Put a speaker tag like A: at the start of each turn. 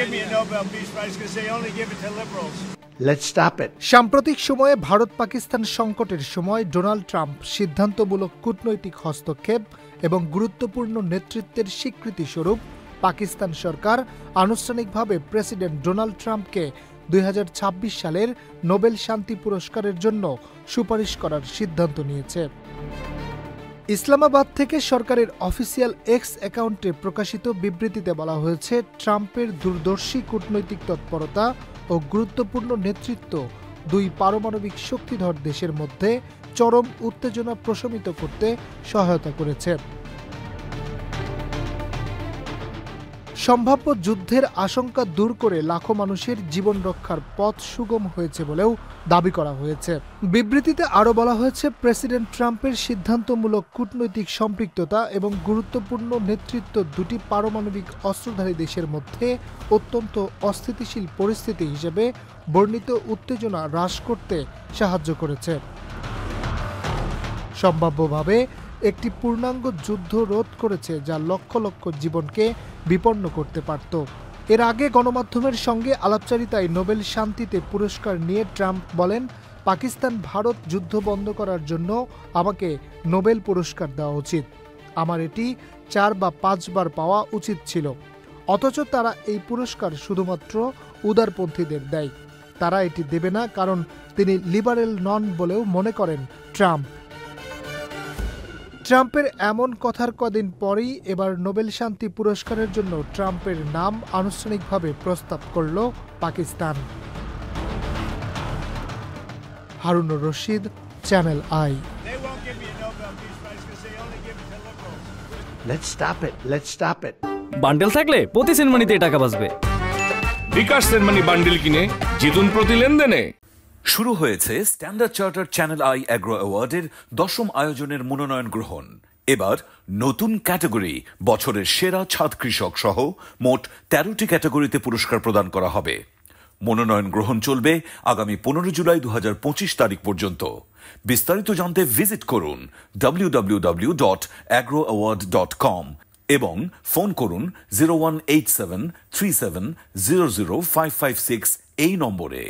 A: give me a Nobel Peace Prize because they only give it to liberals.
B: Let's stop it.
C: সাম্প্রতিক সময়ে ভারত পাকিস্তান সংকটের সময় Donald Trump সিদ্ধান্তমূলক কূটনৈতিক হস্তক্ষেপ এবং গুরুত্বপূর্ণ নেতৃত্বের স্বীকৃতি স্বরূপ পাকিস্তান সরকার আনুষ্ঠানিকভাবে প্রেসিডেন্ট ডোনাল্ড ট্রাম্পকে 2026 সালের নোবেল শান্তি পুরস্কারের জন্য সুপারিশ করার সিদ্ধান্ত নিয়েছে। ইসলামাবাদ থেকে সরকারের অফিসিয়াল এক্স অ্যাকাউন্টে প্রকাশিত বিবৃতিতে বলা হয়েছে, ট্রাম্পের দূরদর্শী কূটনৈতিক তৎপরতা ও গুরুত্বপূর্ণ নেতৃত্ব দুই পারমাণবিক শক্তিধর দেশের মধ্যে চরম উত্তেজনা প্রশমিত করতে সহায়তা করেছে। সম্ভাব্য যুদ্ধের আশঙ্কা দূর করে লাখো মানুষের জীবন রক্ষার পথ সুগম হয়েছে বলেও দাবি করা হয়েছে। বিবৃতিতে আরও বলা হয়েছে, প্রেসিডেন্ট ট্রাম্পের সিদ্ধান্তমূলক কূটনৈতিক সম্পৃক্ততা এবং গুরুত্বপূর্ণ নেতৃত্ব দুটি পারমাণবিক অস্ত্রধারী দেশের মধ্যে অত্যন্ত অস্থিতিশীল পরিস্থিতি হিসেবে বর্ণিত উত্তেজনা হ্রাস করতে সাহায্য করেছে। সম্ভাব্যভাবে একটি পূর্ণাঙ্গ যুদ্ধ রোধ করেছে, যা লক্ষ লক্ষ জীবনকে বিপন্ন করতে পারত। এর আগে গণমাধ্যমের সঙ্গে আলাপচারিতায় নোবেল শান্তিতে পুরস্কার নিয়ে ট্রাম্প বলেন, পাকিস্তান ভারত যুদ্ধ বন্ধ করার জন্য আমাকে নোবেল পুরস্কার দেওয়া উচিত। আমার এটি 4 বা 5 বার পাওয়া উচিত ছিল। অথচ তারা এই পুরস্কার শুধুমাত্র উদারপন্থীদের দেয়। তারা এটি দেবে না কারণ তিনি লিবারেল নন বলেও মনে করেন ট্রাম্প। ট্রাম্পের এমন কথার কদিন পরেই এবার নোবেল শান্তি পুরস্কারের জন্য ট্রাম্পের নাম আনুষ্ঠানিকভাবে প্রস্তাব করল Pakistan. Harunur Rashid, channel I.
B: Let's stop it. Let's stop it.
D: Bundle থাকলে প্রতি সেনমানিতে টাকা বাঁচবে।
E: বিকাশ সেনমানি বান্ডেল কিনে জিতুন প্রতি লেনদেনে।
F: শুরু হয়েছে Standard Charter Channel i Agro অ্যাওয়ার্ডের 10ম আয়োজনের মনোনয়ন গ্রহণ। এবার নতুন ক্যাটাগরি বছরের সেরা ছাদ কৃষক সহ মোট 13টি ক্যাটাগরিতে পুরস্কার প্রদান করা হবে। মনোনয়ন গ্রহণ চলবে আগামী 15 জুলাই 2025 তারিখ পর্যন্ত। বিস্তারিত জানতে ভিজিট করুন www.agroaward.com এবং ফোন করুন 018737000556 এই নম্বরে।